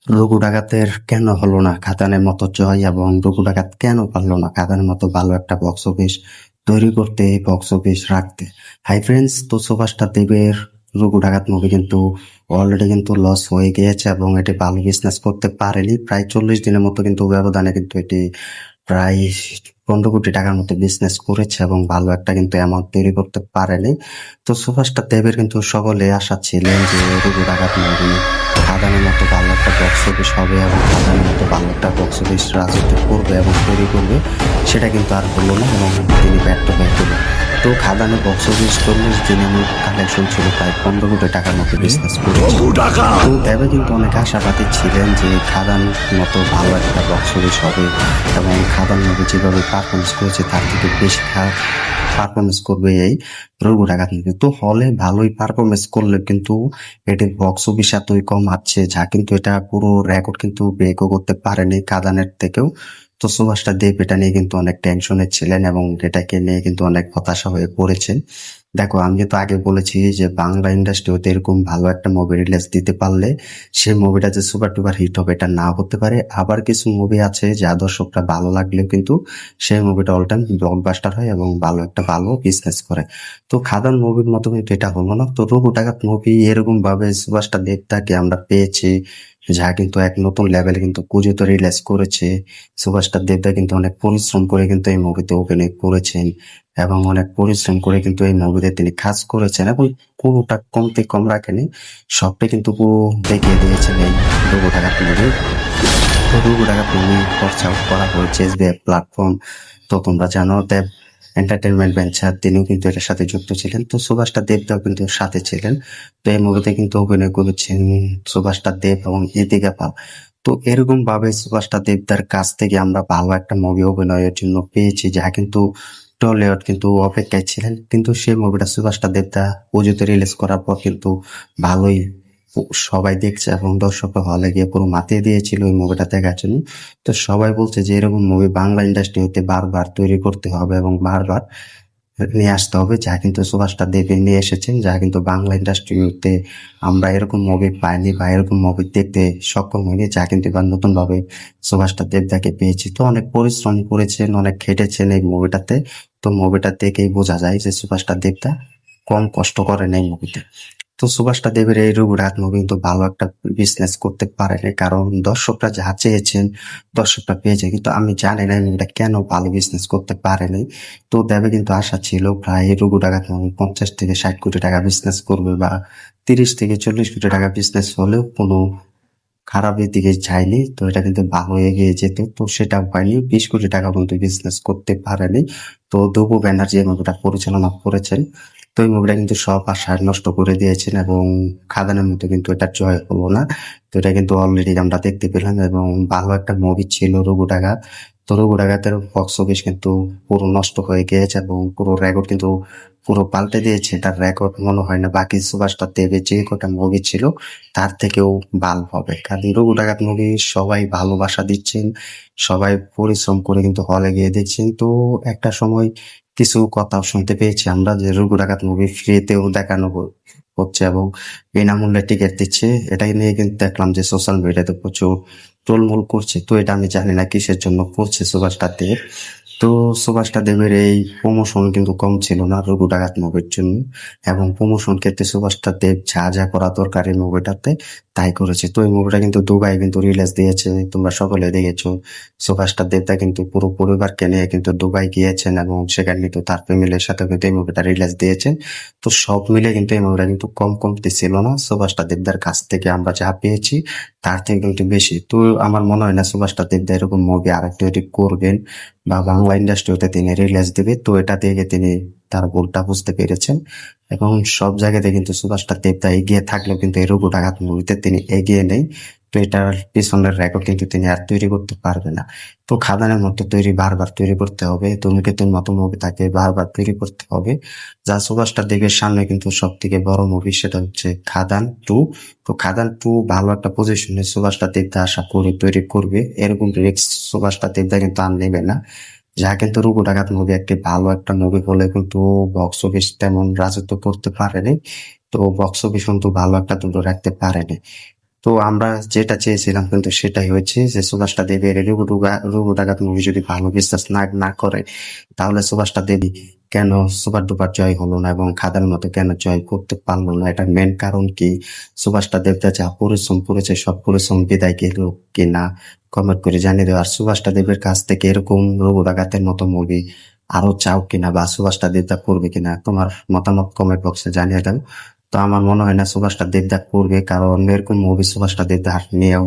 রঘু ডাকাতের কেন হলো না খাদানের মতো জয়, এবং রঘু ডাকাত কেন পারলো না খাদানের মতো ভালো একটা বক্স অফিস তৈরি করতে, বক্স অফিস রাখতে? হাই ফ্রেন্ডস, তো সুভাষটা দেবের রঘু ডাকাত মুভি কিন্তু অলরেডি কিন্তু লস হয়ে গিয়েছে এবং এটি ভালো বিজনেস করতে পারেনি। প্রায় 40 দিনের মতো কিন্তু ব্যবধানে কিন্তু এটি প্রায় 15 কোটি টাকার মতো বিজনেস করেছে এবং ভালো একটা কিন্তু অ্যামাউন্ট তৈরি করতে পারেনি। তো সুভাষটা দেবের কিন্তু সকলে আশা ছিলেন যে রঘু ডাকাত মুভি খাদানের মতো ভালো একটা বক্স অফিস হবে এবং খাদানের মতো ভালো একটা বক্স অফিস রাজত্ব করবে এবং তৈরি করবে। সেটা কিন্তু আর হলো না এবং তিনি ব্যর্থ হয়ে গেল। তো খাদানের বক্স অফিস 40 দিনে কালেকশন ছিল প্রায় 15 কোটি টাকার মতো বিজনেস করেছে। তো দেবে কিন্তু অনেক আশাবাদী ছিলেন যে খাদান মতো ভালো একটা বক্স অফিস হবে এবং খাদান মুভি যেভাবে পারফরমেন্স করেছে তার থেকে বেশি পারফরমেন্স করবে এই রঘু ডাকাত মুভি। তো হলে ভালোই পারফরমেন্স করলে কিন্তু এটির বক্স অফিস এতই কম আছে যা কিন্তু এটা পুরো রেকর্ড কিন্তু ব্রেকও করতে পারেনি কাদানের থেকেও। তো সুভাষটা দেব এটা নিয়ে কিন্তু অনেক টেনশনে ছিলেন এবং এটাকে নিয়ে কিন্তু অনেক হতাশা হয়ে পড়েছেন। দেখো, আমি তো আগে বলেছি যে বাংলা ইন্ডাস্ট্রিতে এরকম ভালো একটা মুভি রিলিজ দিতে পারলে সেই মুভিটা যে সুপার টুপার হিট হবে এটা না হতে পারে। আবার কিছু মুভি আছে যা দর্শকরা ভালো লাগলেও কিন্তু সেই মুভিটা অল টাইম ব্লকবাস্টার হয় এবং ভালো বিজনেস করে। তো খাদান মুভির মতো কিন্তু এটা হলো না। তো রঘু ডাকাত মুভি এরকম ভাবে সুপারস্টার দেবতাকে আমরা পেয়েছি, যা কিন্তু এক নতুন লেভেলে কিন্তু কুজিত রিলিজ করেছে। সুপারস্টার দেবদা কিন্তু অনেক পরিশ্রম করে কিন্তু এই মুভিতে অভিনয় করেছেন এবং অনেক পরিশ্রম করে কিন্তু এই মুভিতে তিনি কাজ করেছেন এবং কোনোটা কমতে কম রাখেনি, সবটাই কিন্তু পুরো দেখিয়ে দিয়েছেন এই রঘু ডাকাত মুভি। তো রঘু ডাকাত মুভি খরচা করা হয়েছে এসবিআই প্ল্যাটফর্ম। তো তোমরা জানো দেব এন্টারটেনমেন্ট ভেঞ্চার, তিনিও কিন্তু এটার সাথে যুক্ত ছিলেন। তো সুভাষটা দেবদাও কিন্তু সাথে ছিলেন। তো এই মুভিতে কিন্তু অভিনয় করেছেন সুভাষটা দেব এবং ইদিকা পাল। তো এরকম ভাবে সুভাষটা দেবদার কাছ থেকে আমরা ভালো একটা মুভি অভিনয়ের জন্য পেয়েছি, যা কিন্তু টলিউড কিন্তু অপেক্ষায় ছিলেন। কিন্তু সেই মুভিটা সুভাষটা দেবদা পুজোতে রিলিজ করার পর কিন্তু ভালোই সবাই দেখছে এবং দর্শকরা হলে গিয়ে পুরো মাতিয়ে দিয়েছিল ওই মুভিটা দেখার জন্য। তো সবাই বলছে যে এরকম মুভি বাংলা ইন্ডাস্ট্রিতে বারবার তৈরি করতে হবে এবং বারবার নিয়ে আসতে হবে, যা কিন্তু সুভাষটা দেবে নিয়ে এসেছেন, যা কিন্তু বাংলা ইন্ডাস্ট্রিতে আমরা এরকম মুভি পাইনি বা এরকম মুভি দেখতে সক্ষম হয়নি, যা কিন্তু এবার নতুন ভাবে সুভাষটা দেবদাকে পেয়েছি। তো অনেক পরিশ্রম করেছেন, অনেক খেটেছেন এই মুভিটাতে। তো মুভিটা দেখেই বোঝা যায় যে সুভাষটা দেবদা কম কষ্ট করেন এই মুভিতে। তো সুভাষটা দেবের এই রঘুরাত মুভি কিন্তু ভালো একটা বিজনেস করতে পারেনি, কারণ দর্শকরা যা চেয়েছেন দর্শকরা পেয়েছে, কিন্তু আমি জানি না এই মুভিটা কেন ভালো বিজনেস করতে পারেনি। তো দেবে কিন্তু আশা ছিল প্রায় রঘু ডাকাত মুভি 50 থেকে 60 কোটি টাকা বিজনেস করবে বা 30 থেকে 40 কোটি টাকা বিজনেস হলেও কোনো খারাপের দিকে যায়নি। তো এটা কিন্তু ভালো এগিয়ে যেত, তো সেটা হয়নি। 20 কোটি টাকা পর্যন্ত বিজনেস করতে পারেনি। তো দবু ব্যানার্জি এই মুভিটা পরিচালনা করেছেন। তো এই মুভিটা কিন্তু সব আশা নষ্ট করে দিয়েছেন এবং খাদানের মতো কিন্তু এটা জয় হলো না। তো এটা কিন্তু অলরেডি আমরা দেখতে পেলাম এবং ভালো একটা মুভি ছিল রঘু ডাকাত। তো রঘু ডাকাতের বক্স অফিস কিন্তু পুরো নষ্ট হয়ে গিয়েছে এবং পুরো রেকর্ড কিন্তু পুরো পাল্টে দিয়েছে। এটার রেকর্ড মনে হয় না বাকি সুপারস্টার দেবের যে কটা মুভি ছিল তার থেকেও ভালো হবে, কারণ রঘু ডাকাত মুভি সবাই ভালোবাসা দিচ্ছেন, সবাই পরিশ্রম করে কিন্তু হলে গিয়ে দেখছেন। তো একটা সময় কিছু কথা শুনতে পেয়েছি আমরা যে রঘু ডাকাত মুভি ফ্রিতেও দেখানো হচ্ছে এবং বিনামূল্যে টিকিট দিচ্ছে। এটাই নিয়ে কিন্তু দেখলাম যে সোশ্যাল মিডিয়াতে প্রচুর টোলমোল করছে। তো এটা আমি জানি না কিসের জন্য করছে সুভাষটা দেব। তো সুভাষটা দেবের এই প্রমোশন কিন্তু কম ছিল না রঘু ডাকাত মুভির জন্য, এবং প্রমোশন ক্ষেত্রে সুভাষটা দেব যা যা করা দরকার এই মুভিটাতে তাই করেছে। তো এই মুভিটা কিন্তু দুবাই কিন্তু রিলিজ দিয়েছে, তোমরা সকলে দেখেছো। সুভাষটা দেবদা কিন্তু পুরো পরিবারকে নিয়ে কিন্তু দুবাই গিয়েছেন এবং সেখানে কিন্তু তার ফ্যামিলির সাথে কিন্তু এই মুভিটা রিলিজ দিয়েছেন। তো সব মিলে কিন্তু এই মুভিটা কিন্তু কম কমতে ছিল না। সুভাষটা দেবদার কাছ থেকে আমরা যা পেয়েছি তার থেকে কিন্তু বেশি। তো আমার মনে হয় না সুভাষটা দেবদা এরকম মুভি আরেকটা তৈরি করবেন বা বাংলা ইন্ডাস্ট্রিতে তিনি রিলিজ দিবে। তো এটা থেকে তিনি তার ভুলটা বুঝতে পেরেছেন এবং সব জায়গাতে কিন্তু সুভাষটা দেবদা এগিয়ে থাকলেও কিন্তু এই রঘু ডাকাত মুভিতে তিনি এগিয়ে নেই। তো এটার পিছনের রেকর্ড কিন্তু তিনি আর তৈরি করতে পারবে না। তো খাদানের মতো বারবার তৈরি করতে হবে, ধূমকেতুর মতো মুভি তাকে বারবার তৈরি করতে হবে। যা সুভাষটা দেবের সামনে কিন্তু সব থেকে বড় মুভি, সেটা হচ্ছে খাদান 2। তো খাদান 2 ভালো একটা পজিশনে সুভাষটা দেবদা আশা করি তৈরি করবে, এরকম রিস্ক সুভাষটা দেবদা কিন্তু আর নেবে না। যা কিন্তু রঘু ডাকাত মুভি একটি ভালো একটা মুভি হলে কিন্তু বক্স অফিস তেমন রাজত্ব করতে পারেনি। তো বক্স অফিস কিন্তু ভালো একটা দুটো রাখতে পারেনি। তো আমরা যেটা চেয়েছিলাম কিন্তু সেটাই হয়েছে যে সুভাষটা দেবের রঘু ডাকাত মুভি যদি ভালো বিজনেস না করে তাহলে সুভাষটা দেবী কেন সুপার ডুপার জয় হলো না এবং খাদার মতো কেন জয় করতে পারলো না, এটার মেন কারণ কি? সুভাষটা দেবতা যা পরিশ্রম করেছে সব পরিশ্রম বিদায় গেল কিনা কমেন্ট করে জানিয়ে দেওয়া। আর সুভাষটা দেবের কাছ থেকে এরকম রঘু ডাকাতের মতো মুভি আরো চাও কিনা বা সুভাষটা দেবতা করবে কিনা, তোমার মতামত কমেন্ট বক্সে জানিয়ে দাও। তো আমার মনে হয় না সুভাষটা দেবদাস করবে, কারণ এরকম মুভি সুভাষটা দেবদাস নিয়েও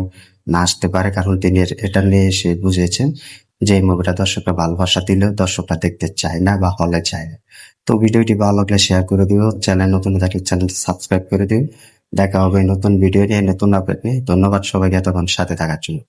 না আসতে পারে, কারণ তিনি এটা নিয়ে এসে বুঝেছেন যে এই মুভিটা দর্শকরা ভালোবাসা দিলেও দর্শকরা দেখতে চায় না বা হলে চায় না। তো ভিডিওটি ভালো লাগলে শেয়ার করে দিও, চ্যানেল নতুন থাকলে চ্যানেলটি সাবস্ক্রাইব করে দিও। দেখা হবে নতুন ভিডিও নিয়ে, নতুন আপডেট নিয়ে। ধন্যবাদ সবাইকে এতক্ষণ সাথে থাকার জন্য।